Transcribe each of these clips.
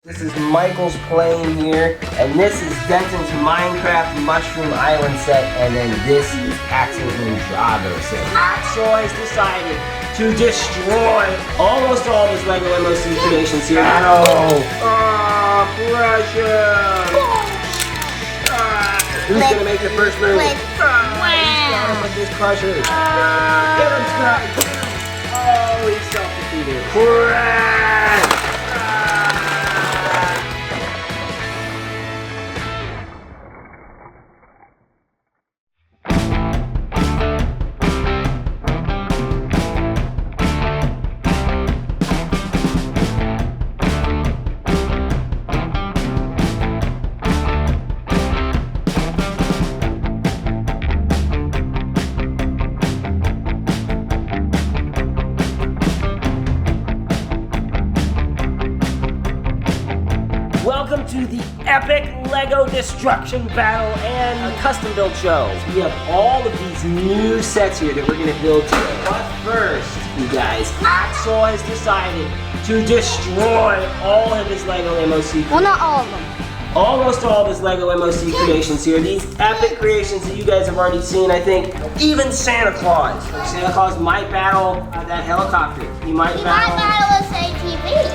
This is Michael's plane here, and this is Denton's Minecraft Mushroom Island set, and then this is Axel's Ninjago set. Axel has decided to destroy almost all of his Lego MOC creations here. Oh, pressure! Who's gonna make the first move? He's got him with this crusher. Get him, Scott! Oh, he's self-defeated. Crash! Welcome to the epic Lego destruction battle and a custom build show. We have all of these new sets here that we're going to build today. But first, you guys, Axel has decided to destroy all of his Lego MOC. Well, not all of them. Almost all of his Lego MOC creations here. These epic creations that you guys have already seen, I think. Even Santa Claus. Santa Claus might battle that helicopter. He might battle this ATV.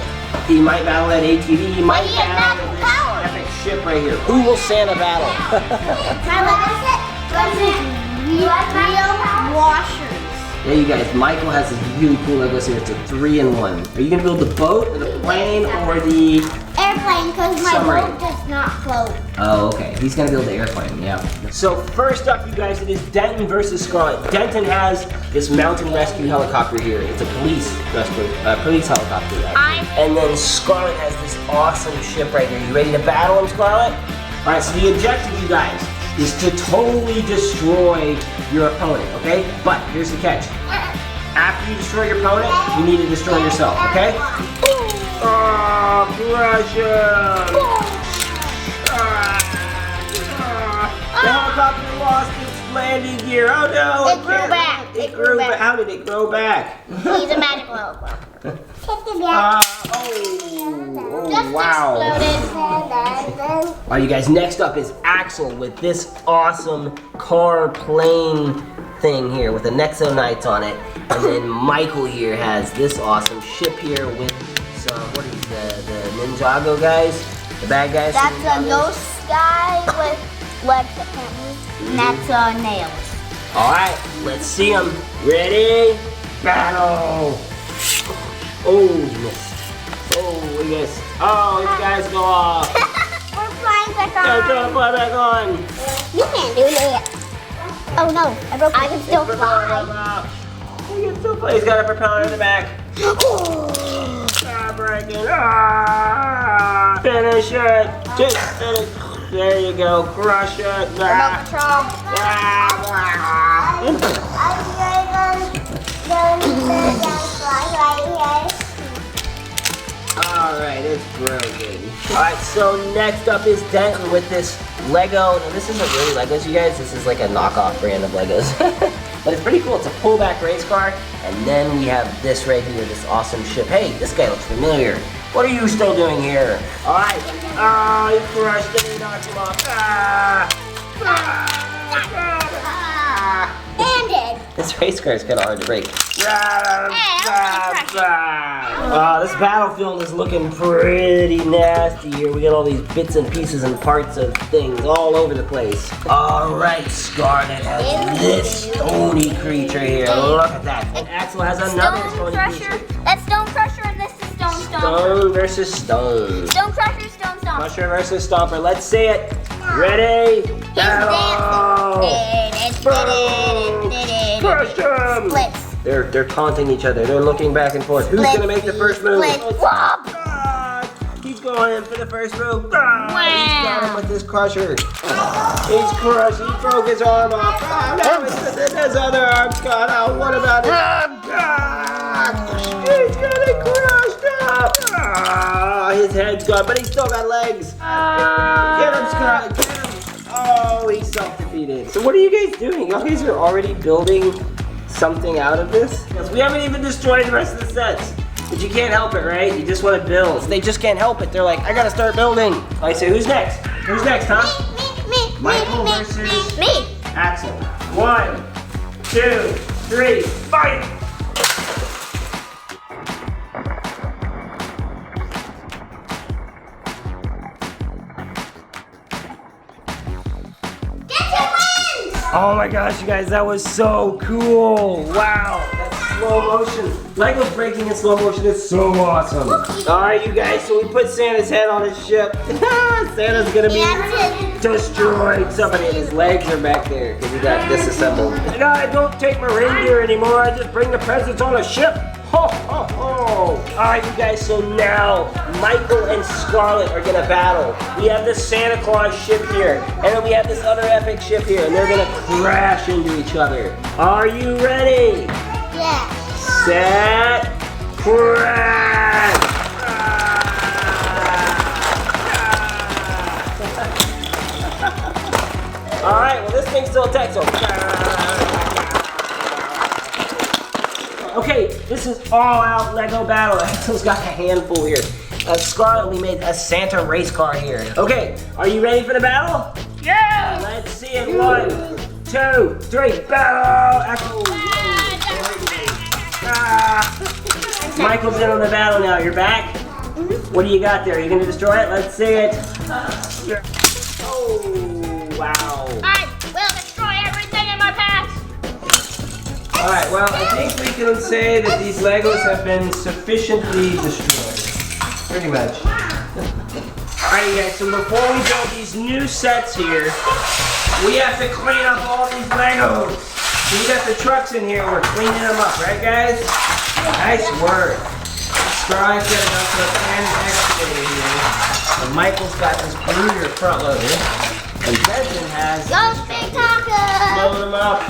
He might battle that ATV. He might battle this epic ship right here. Who will Santa battle? Real washers. Yeah, you guys, Michael has this really cool Lego here. It's a 3-in-1. Are you going to build the boat, or the plane, or the airplane? Because my submarine? boat does not float. Oh, okay. He's going to build the airplane, yeah. So first up, you guys, it is Denton versus Scarlett. Denton has this mountain rescue helicopter here. It's a police helicopter. And then Scarlett has this awesome ship right here. You ready to battle him, Scarlett? All right, so the objective, you guys, is to totally destroy your opponent, okay? But here's the catch. After you destroy your opponent, you need to destroy yourself, okay? Oh, pressure! The helicopter lost its landing gear. Oh no! It grew back. It grew back. How did it grow back? He's a magical helicopter. Oh, wow. Alright, you guys, next up is Axel with this awesome car plane thing here with the Nexo-Knights on it. And then Michael here has this awesome ship here with some, what are these, the Ninjago guys? The bad guys? That's a ghost guy with legs that can't move. And that's nails. Alright, let's see them. Ready? Battle! Oh, you missed. Oh, we missed. Oh, you guys go off. We're flying back on. Don't fly back on. You can't do that. Oh no, I can still fly. You can still fly. He's got a propeller in the back. Breaking. Finish it. Just finish. There you go. Crush it. Remote control. Alright, it's broken. Alright, so next up is Denton with this Lego. Now, this isn't really Legos, you guys. This is like a knockoff brand of Legos. But it's pretty cool. It's a pullback race car. And then we have this right here, this awesome ship. Hey, this guy looks familiar. What are you still doing here? Alright. Oh, he crushed it. He knocked him off. This race car is kind of hard to break. This battlefield is looking pretty nasty here. We got all these bits and pieces and parts of things all over the place. Alright, Scarlett has this stony creature here. Look at that. And Axel has another stony creature. That's Stone Crusher and this is Stone Stomper. Stone versus stone. Stone Crusher, Stone Stomper. Crusher versus Stomper. Let's see it. Ready? Battle! Crush them! Splits. They're taunting each other. They're looking back and forth. Who's gonna make the first move? He's going in for the first move. He's got him with this crusher. He's crushed. He broke his arm off. No, his other arm's gone out. What about it? He's got it crushed up. His head's gone, but he's still got legs. Get him, Scott. Get him. Oh, he's self-defeated. So what are you guys doing? You guys are already building something out of this? Because we haven't even destroyed the rest of the sets. But you can't help it, right? You just want to build. They just can't help it. They're like, I gotta start building. I say, who's next? Who's next, huh? Me. Michael versus Me. Axel. 1, 2, 3, fight! Oh my gosh, you guys, that was so cool. Wow, that's slow motion. Lego's breaking in slow motion is so awesome. All right, you guys, so we put Santa's head on his ship. Santa's gonna be destroyed. Somebody, his legs are back there because he got disassembled. And I don't take my reindeer anymore. I just bring the presents on a ship. Ho, ho, ho. All right, you guys, so now Michael and Scarlett are gonna battle. We have this Santa Claus ship here, and then we have this other epic ship here, and they're gonna crash into each other. Are you ready? Yes. Set, crash! All right, well, this thing still attacks, so. Okay, this is all-out Lego battle. Axel's got a handful here. Scarlett, we made a Santa race car here. Okay, are you ready for the battle? Yeah! Let's see it. 1, 2, 3, battle! Axel. Michael's in on the battle now. You're back? What do you got there? Are you gonna destroy it? Let's see it. Oh, wow. I will destroy everything in my path. Alright, well, I think we can say that these Legos have been sufficiently destroyed. Pretty much. Alright, guys, so before we build these new sets here, we have to clean up all these Legos. So we got the trucks in here, we're cleaning them up, right, guys? Nice work. Scarlett's got a fan excavator here. And Michael's got this Bruder front loader. And Benson has... Go, big taco! Load them up.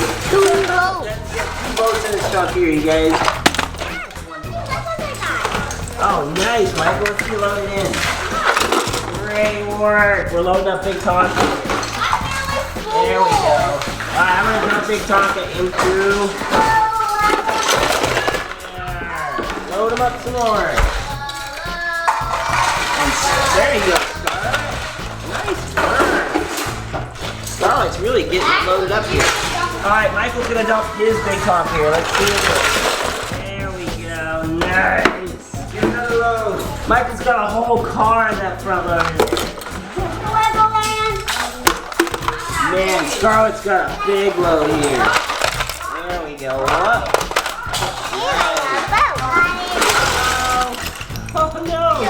Boats in this truck here, you guys. Oh, nice, Michael. Let's get loaded in. Great work. We're loading up Big Tonka. There we go. Alright, I'm gonna drop Big Tonka into. There. Load him up some more. And there you go, Scarlett. Nice work. Scarlett's really getting loaded up here. Alright, Michael's gonna dump his Big Top here. Let's see it. There we go. Nice. Get another load. Michael's got a whole car in that front loader. Man, Scarlett's got a big load here. There we go. Up. Oh no.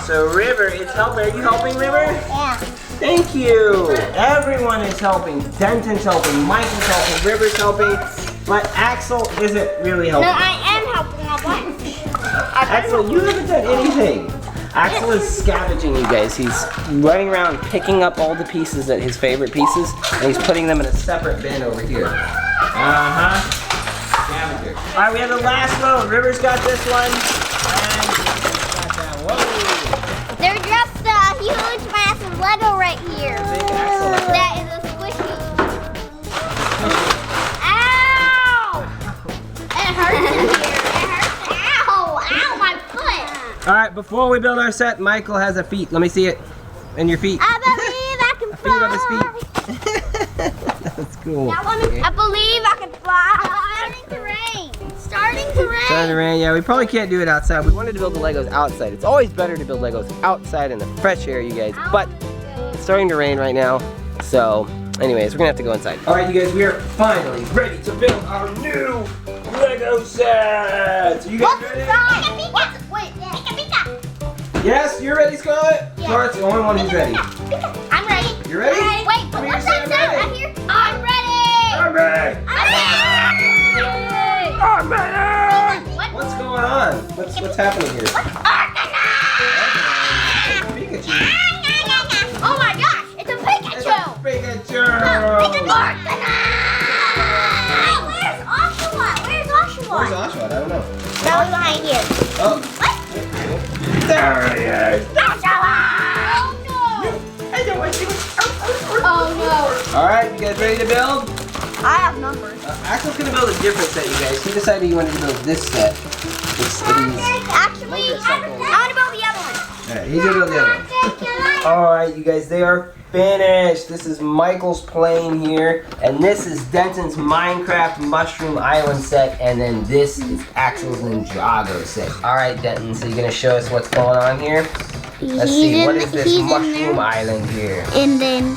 So River, it's helping. Are you helping, River? Yeah. Thank you. Everyone is helping. Denton's helping. Michael's helping. River's helping. But Axel isn't really helping. No, I am helping a bunch. Axel, you haven't done anything. Axel is scavenging, you guys. He's running around picking up all the pieces, that his favorite pieces, and he's putting them in a separate bin over here. Scavenger. All right, we have the last load. River's got this one, and River's got that. Whoa. There's just a huge, massive Lego right here. Big Axel. That is a squishy. Ow! It hurts in here. It hurts. Ow! Ow, my foot. All right, before we build our set, Michael has a feet. Let me see it. And your feet. I believe I can fly. Feet on his feet. That's cool. I believe I can fly. Starting to rain. Starting to rain. Starting to rain. Yeah, we probably can't do it outside. We wanted to build the Legos outside. It's always better to build Legos outside in the fresh air, you guys. But it's starting to rain right now. So, anyways, we're gonna have to go inside. All right, you guys, we are finally ready to build our new Lego set. You guys ready? Yes, you're ready, Scarlett? Yeah. Scarlett's the only one who's ready. I'm ready. You ready? Wait, but what's that sound? I hear. I'm ready. I'm ready. I'm ready. I'm ready. What? What's going on? What's happening here? Pikachu. Oh my gosh, it's a Pikachu. Pikachu. Where's Oshawott? Where's Oshawott? Where's Oshawott? I don't know. That was behind here. Oh. What? There he is. Oshawott! Oh no! Oh no! All right, you guys ready to build? I have numbers. Axel's gonna build a different set, you guys. He decided he wanted to build this set. Actually, I want to build the other one. Alright, he's gonna build the other one. Alright, you guys, they are finished. This is Michael's plane here, and this is Denton's Minecraft Mushroom Island set, and then this is Axel's Ninjago set. Alright, Denton, so you're gonna show us what's going on here? Let's see, what is this Mushroom Island here? And then...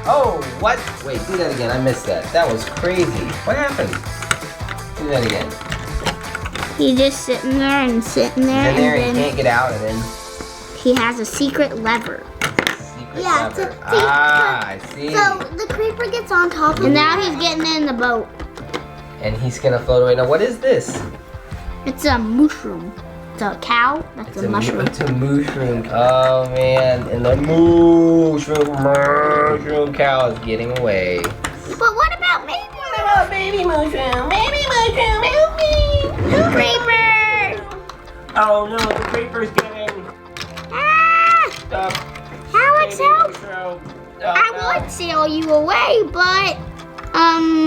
Oh, what? Wait, do that again. I missed that. That was crazy. What happened? Do that again. He's just sitting there and sitting there, And then he can't get out, and then he has a secret lever. lever. I see. So the creeper gets on top of him. And now he's getting in the boat. And he's gonna float away. Now, what is this? It's a mushroom. It's a cow. That's a mushroom. It's a mushroom. Oh man, and the mushroom cow is getting away. But what about me? What about baby mushroom? Baby mushroom, help me! The creeper! Oh no, the creeper's getting stuck. Alex, help! Oh, I would sail you away, but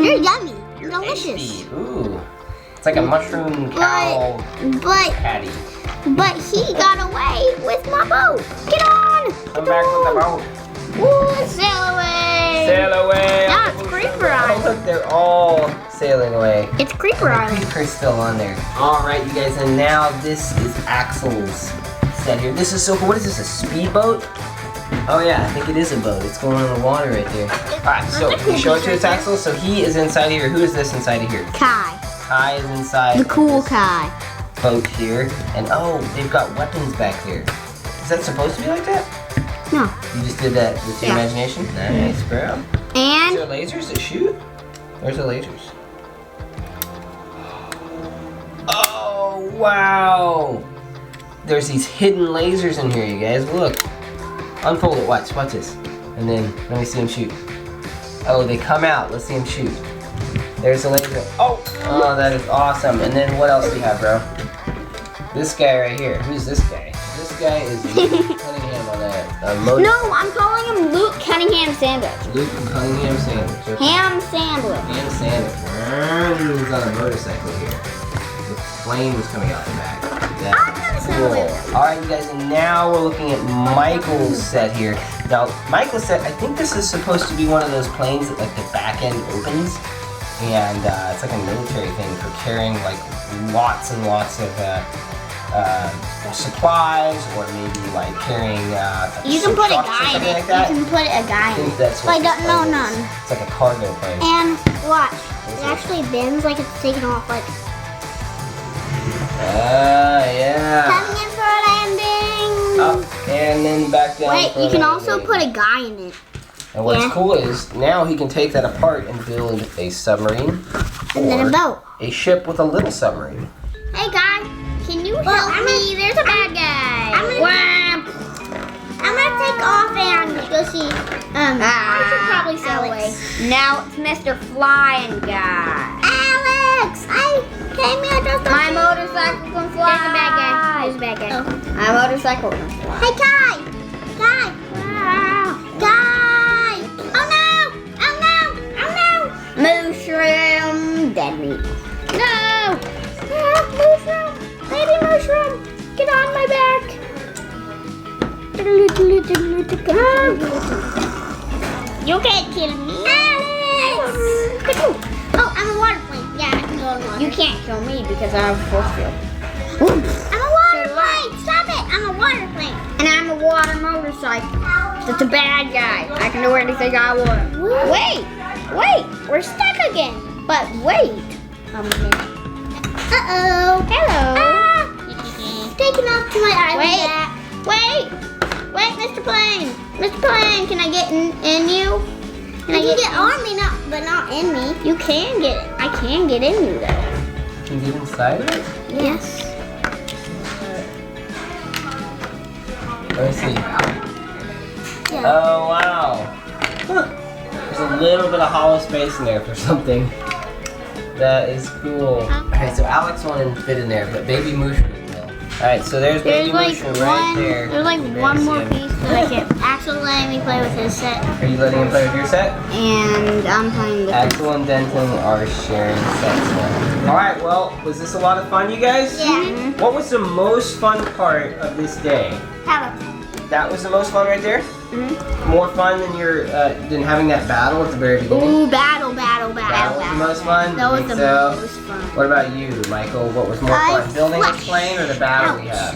you're yummy. You're delicious. Tasty. Ooh, it's like a mushroom cow patty. But he got away with my boat. Get on! Come back with the boat. Woo, sail away! Sail away! Now it's Creeper Island. Oh, look, they're all sailing away. It's Creeper Island. The creeper's still on there. Alright, you guys, and now this is Axel's set here. This is so cool. What is this, a speedboat? Oh yeah, I think it is a boat. It's going on the water right there. Alright, so you show it to us, Axel. So he is inside here. Who is this inside of here? Kai. Kai is inside. The cool this Kai. boat here. And oh, they've got weapons back there. Is that supposed to be like that? No. You just did that with your imagination? Nice, bro. And Is there lasers that shoot? Where's the lasers? Oh, wow. There's these hidden lasers in here, you guys. Look. Unfold it. Watch this. And then, let me see him shoot. Oh, they come out. Let's see him shoot. There's a laser. Oh, that is awesome. And then what else do you have, bro? This guy right here. Who's this guy? This guy is Luke Cunningham on a motor. no, I'm calling him Luke Cunningham Sandwich. Luke Cunningham sandwich. Okay. Ham sandwich. Ham sandwich. He's on a motorcycle here. With flames coming out the back. That's cool. Alright, you guys, and now we're looking at Michael's set here. Now, Michael's set, I think this is supposed to be one of those planes that like the back end opens. And it's like a military thing for carrying like lots and lots of supplies, or maybe like carrying You can put a trucks or guy in something it. like that. You can put a guy I in think it. that's what Like, this no, plane no. is. It's like a cargo plane. And watch. It actually bends like it's taken off. Like Yeah. coming in for a landing. Up and then back down. Wait, for you can a also landing. put a guy in it. And what's cool is now he can take that apart and build a submarine And then a boat. a ship with a little submarine. Hey guy, can you help me? There's a bad guy. I'm gonna take off and go see. I should probably sail away. Now it's Mr. Flying Guy. Alex, I came here just to My motorcycle can fly. There's a bad guy. There's a bad guy. Oh. My motorcycle can fly. Hey Kai! Kai! Kai! Oh no! Oh no! Oh no! Mushroom. Dead meat. No! Mushroom! Baby mushroom! Get on my back! You can't kill me! Alex! Oh, I'm a water plane. Yeah, I can go on water. You can't kill me because I have a force field. I'm a water plane! Stop it! I'm a water plane! And I'm a water motorcycle. That's a bad guy. I can do anything I want. Wait! We're stuck again! But wait a minute. Uh-oh! Hello! Taking off to my island. Wait, Mr. Plane! Mr. Plane, can I get in you? Can I get on me, but not in me? You can get it. I can get in you though. Can you get inside of it? Yes. Let me see. Yeah. Oh wow. Huh. There's a little bit of hollow space in there for something. That is cool. Okay, so Alex won't fit in there, but baby mushroom will. Alright, so there's baby like mushroom right there. There's like You can one barely more see it. piece that I can. Axel letting me play with his set, Are you letting him play with your set? and I'm playing with. Axel and Denton are sharing sets now. Alright, well, was this a lot of fun, you guys? Yeah. What was the most fun part of this day? Hello. That was the most fun right there? More fun than than having that battle at the very beginning? Ooh, battle. That was the most fun? That was Think the so? most fun. What about you, Michael? What was more fun? Building this plane or the battle we had?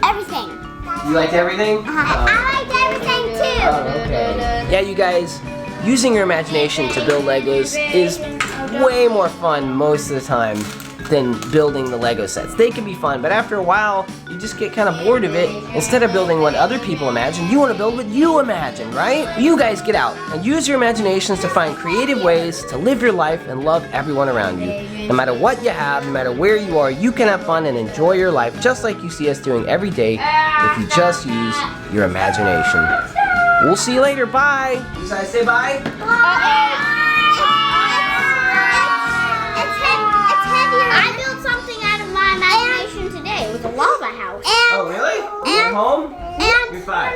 Everything. You liked everything? I liked everything too. Oh, okay. Yeah, you guys, using your imagination to build Legos is way more fun most of the time than building the Lego sets. They can be fun, but after a while, you just get kind of bored of it. Instead of building what other people imagine, you want to build what you imagine, right? You guys get out and use your imaginations to find creative ways to live your life and love everyone around you. No matter what you have, no matter where you are, you can have fun and enjoy your life just like you see us doing every day if you just use your imagination. We'll see you later. Bye. You guys say bye? I built something out of my imagination today. It was a lava house. Oh, really? You're home? And You're 5.